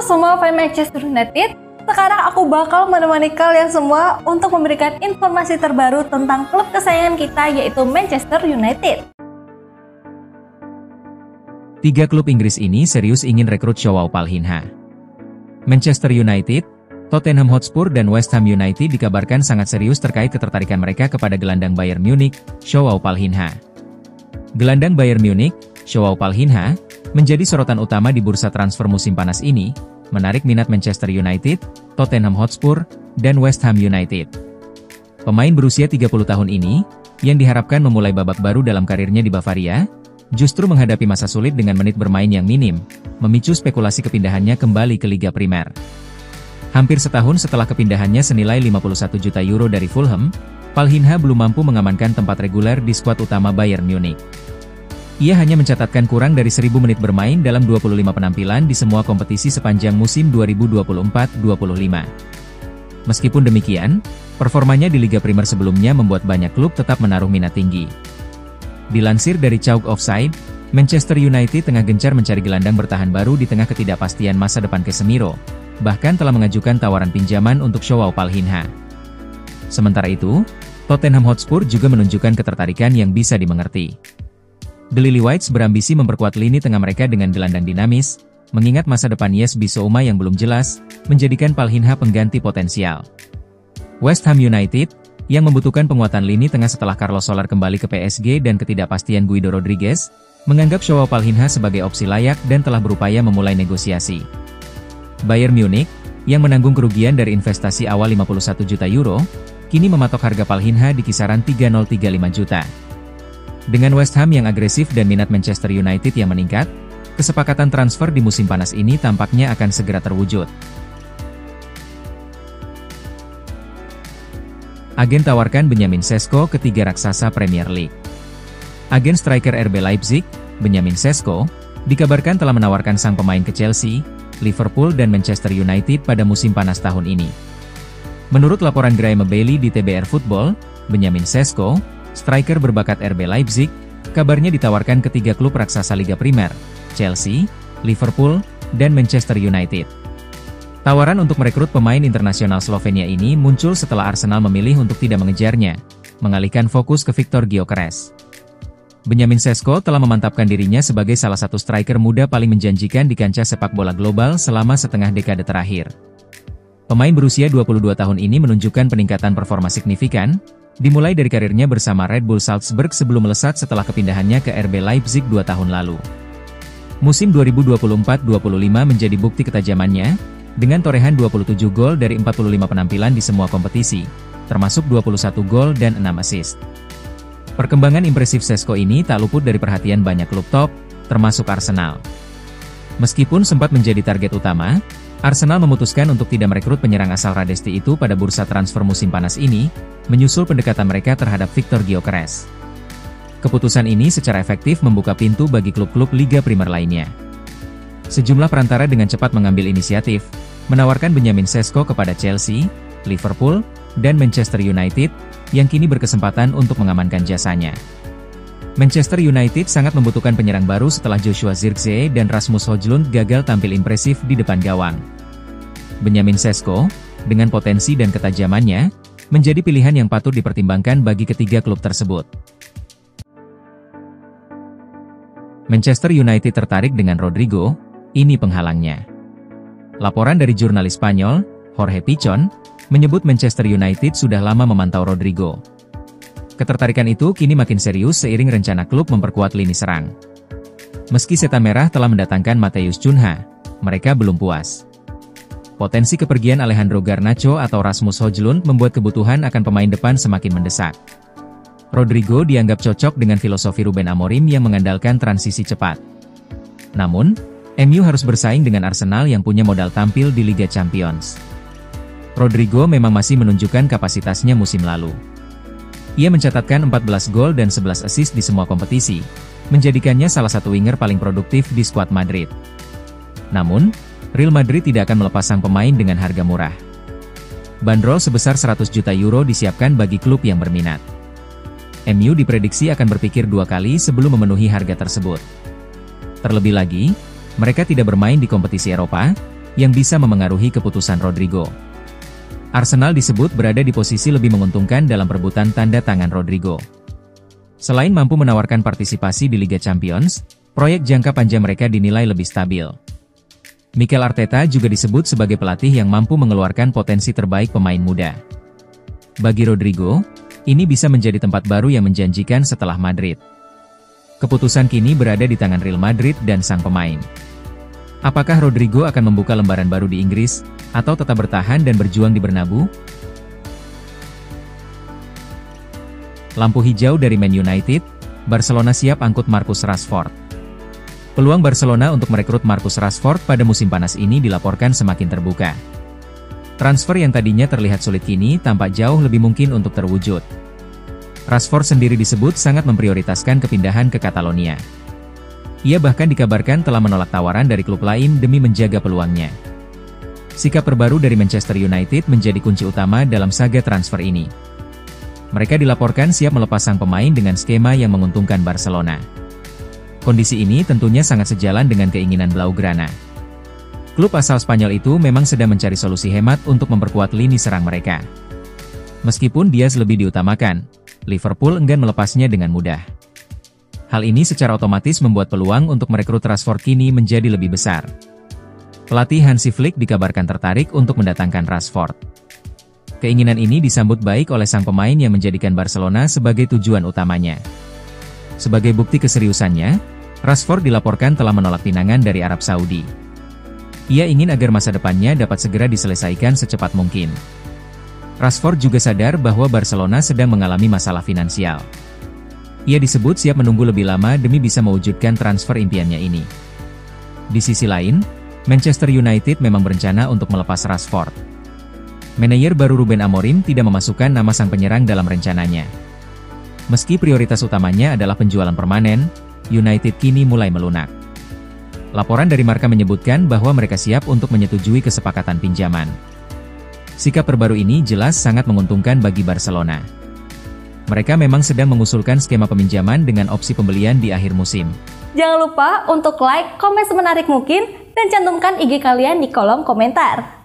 semua fans Manchester United, sekarang aku bakal menemani kalian semua untuk memberikan informasi terbaru tentang klub kesayangan kita, yaitu Manchester United. 3 klub Inggris ini serius ingin rekrut Joao Palhinha. Manchester United, Tottenham Hotspur dan West Ham United dikabarkan sangat serius terkait ketertarikan mereka kepada gelandang Bayern Munich, Joao Palhinha. Gelandang Bayern Munich, Joao Palhinha, menjadi sorotan utama di bursa transfer musim panas ini, menarik minat Manchester United, Tottenham Hotspur, dan West Ham United. Pemain berusia 30 tahun ini, yang diharapkan memulai babak baru dalam karirnya di Bavaria, justru menghadapi masa sulit dengan menit bermain yang minim, memicu spekulasi kepindahannya kembali ke Liga Primer. Hampir setahun setelah kepindahannya senilai 51 juta euro dari Fulham, Palhinha belum mampu mengamankan tempat reguler di skuad utama Bayern Munich. Ia hanya mencatatkan kurang dari 1000 menit bermain dalam 25 penampilan di semua kompetisi sepanjang musim 2024-25. Meskipun demikian, performanya di Liga Primer sebelumnya membuat banyak klub tetap menaruh minat tinggi. Dilansir dari Chalk Offside, Manchester United tengah gencar mencari gelandang bertahan baru di tengah ketidakpastian masa depan Casemiro, bahkan telah mengajukan tawaran pinjaman untuk Joao Palhinha. Sementara itu, Tottenham Hotspur juga menunjukkan ketertarikan yang bisa dimengerti. The Lily-Whites berambisi memperkuat lini tengah mereka dengan gelandang dinamis, mengingat masa depan Yes Bissouma yang belum jelas, menjadikan Palhinha pengganti potensial. West Ham United, yang membutuhkan penguatan lini tengah setelah Carlos Soler kembali ke PSG dan ketidakpastian Guido Rodriguez, menganggap Joao Palhinha sebagai opsi layak dan telah berupaya memulai negosiasi. Bayern Munich, yang menanggung kerugian dari investasi awal 51 juta euro, kini mematok harga Palhinha di kisaran 3035 juta. Dengan West Ham yang agresif dan minat Manchester United yang meningkat, kesepakatan transfer di musim panas ini tampaknya akan segera terwujud. Agen tawarkan Benjamin Sesko ke 3 raksasa Premier League. Agen striker RB Leipzig, Benjamin Sesko, dikabarkan telah menawarkan sang pemain ke Chelsea, Liverpool dan Manchester United pada musim panas tahun ini. Menurut laporan Graeme Bailey di TBR Football, Benjamin Sesko, striker berbakat RB Leipzig, kabarnya ditawarkan ke 3 klub raksasa Liga Primer, Chelsea, Liverpool, dan Manchester United. Tawaran untuk merekrut pemain internasional Slovenia ini muncul setelah Arsenal memilih untuk tidak mengejarnya, mengalihkan fokus ke Viktor Gyökeres. Benjamin Sesko telah memantapkan dirinya sebagai salah satu striker muda paling menjanjikan di kancah sepak bola global selama setengah dekade terakhir. Pemain berusia 22 tahun ini menunjukkan peningkatan performa signifikan, dimulai dari karirnya bersama Red Bull Salzburg sebelum melesat setelah kepindahannya ke RB Leipzig 2 tahun lalu. Musim 2024-25 menjadi bukti ketajamannya, dengan torehan 27 gol dari 45 penampilan di semua kompetisi, termasuk 21 gol dan 6 assist. Perkembangan impresif Sesko ini tak luput dari perhatian banyak klub top, termasuk Arsenal. Meskipun sempat menjadi target utama, Arsenal memutuskan untuk tidak merekrut penyerang asal Radesti itu pada bursa transfer musim panas ini, menyusul pendekatan mereka terhadap Viktor Gyökeres. Keputusan ini secara efektif membuka pintu bagi klub-klub Liga Primer lainnya. Sejumlah perantara dengan cepat mengambil inisiatif, menawarkan Benjamin Sesko kepada Chelsea, Liverpool, dan Manchester United, yang kini berkesempatan untuk mengamankan jasanya. Manchester United sangat membutuhkan penyerang baru setelah Joshua Zirkzee dan Rasmus Højlund gagal tampil impresif di depan gawang. Benjamin Sesko, dengan potensi dan ketajamannya, menjadi pilihan yang patut dipertimbangkan bagi ketiga klub tersebut. Manchester United tertarik dengan Rodrigo, ini penghalangnya. Laporan dari jurnalis Spanyol, Jorge Pichon, menyebut Manchester United sudah lama memantau Rodrigo. Ketertarikan itu kini makin serius seiring rencana klub memperkuat lini serang. Meski Setan Merah telah mendatangkan Matheus Cunha, mereka belum puas. Potensi kepergian Alejandro Garnacho atau Rasmus Højlund membuat kebutuhan akan pemain depan semakin mendesak. Rodrigo dianggap cocok dengan filosofi Ruben Amorim yang mengandalkan transisi cepat. Namun, MU harus bersaing dengan Arsenal yang punya modal tampil di Liga Champions. Rodrigo memang masih menunjukkan kapasitasnya musim lalu. Ia mencatatkan 14 gol dan 11 assist di semua kompetisi, menjadikannya salah satu winger paling produktif di skuad Madrid. Namun, Real Madrid tidak akan melepas sang pemain dengan harga murah. Bandrol sebesar 100 juta euro disiapkan bagi klub yang berminat. MU diprediksi akan berpikir 2 kali sebelum memenuhi harga tersebut. Terlebih lagi, mereka tidak bermain di kompetisi Eropa, yang bisa memengaruhi keputusan Rodrigo. Arsenal disebut berada di posisi lebih menguntungkan dalam perebutan tanda tangan Rodrigo. Selain mampu menawarkan partisipasi di Liga Champions, proyek jangka panjang mereka dinilai lebih stabil. Mikel Arteta juga disebut sebagai pelatih yang mampu mengeluarkan potensi terbaik pemain muda. Bagi Rodrigo, ini bisa menjadi tempat baru yang menjanjikan setelah Madrid. Keputusan kini berada di tangan Real Madrid dan sang pemain. Apakah Rodrigo akan membuka lembaran baru di Inggris, atau tetap bertahan dan berjuang di Bernabeu? Lampu hijau dari Man United, Barcelona siap angkut Marcus Rashford. Peluang Barcelona untuk merekrut Marcus Rashford pada musim panas ini dilaporkan semakin terbuka. Transfer yang tadinya terlihat sulit kini tampak jauh lebih mungkin untuk terwujud. Rashford sendiri disebut sangat memprioritaskan kepindahan ke Catalonia. Ia bahkan dikabarkan telah menolak tawaran dari klub lain demi menjaga peluangnya. Sikap terbaru dari Manchester United menjadi kunci utama dalam saga transfer ini. Mereka dilaporkan siap melepas sang pemain dengan skema yang menguntungkan Barcelona. Kondisi ini tentunya sangat sejalan dengan keinginan Blaugrana. Klub asal Spanyol itu memang sedang mencari solusi hemat untuk memperkuat lini serang mereka. Meskipun Diaz lebih diutamakan, Liverpool enggan melepasnya dengan mudah. Hal ini secara otomatis membuat peluang untuk merekrut Rashford kini menjadi lebih besar. Pelatih Hansi Flick dikabarkan tertarik untuk mendatangkan Rashford. Keinginan ini disambut baik oleh sang pemain yang menjadikan Barcelona sebagai tujuan utamanya. Sebagai bukti keseriusannya, Rashford dilaporkan telah menolak pinangan dari Arab Saudi. Ia ingin agar masa depannya dapat segera diselesaikan secepat mungkin. Rashford juga sadar bahwa Barcelona sedang mengalami masalah finansial. Ia disebut siap menunggu lebih lama demi bisa mewujudkan transfer impiannya ini. Di sisi lain, Manchester United memang berencana untuk melepas Rashford. Manajer baru Ruben Amorim tidak memasukkan nama sang penyerang dalam rencananya. Meski prioritas utamanya adalah penjualan permanen, United kini mulai melunak. Laporan dari Marca menyebutkan bahwa mereka siap untuk menyetujui kesepakatan pinjaman. Sikap terbaru ini jelas sangat menguntungkan bagi Barcelona. Mereka memang sedang mengusulkan skema peminjaman dengan opsi pembelian di akhir musim. Jangan lupa untuk like, komen semenarik mungkin, dan cantumkan IG kalian di kolom komentar.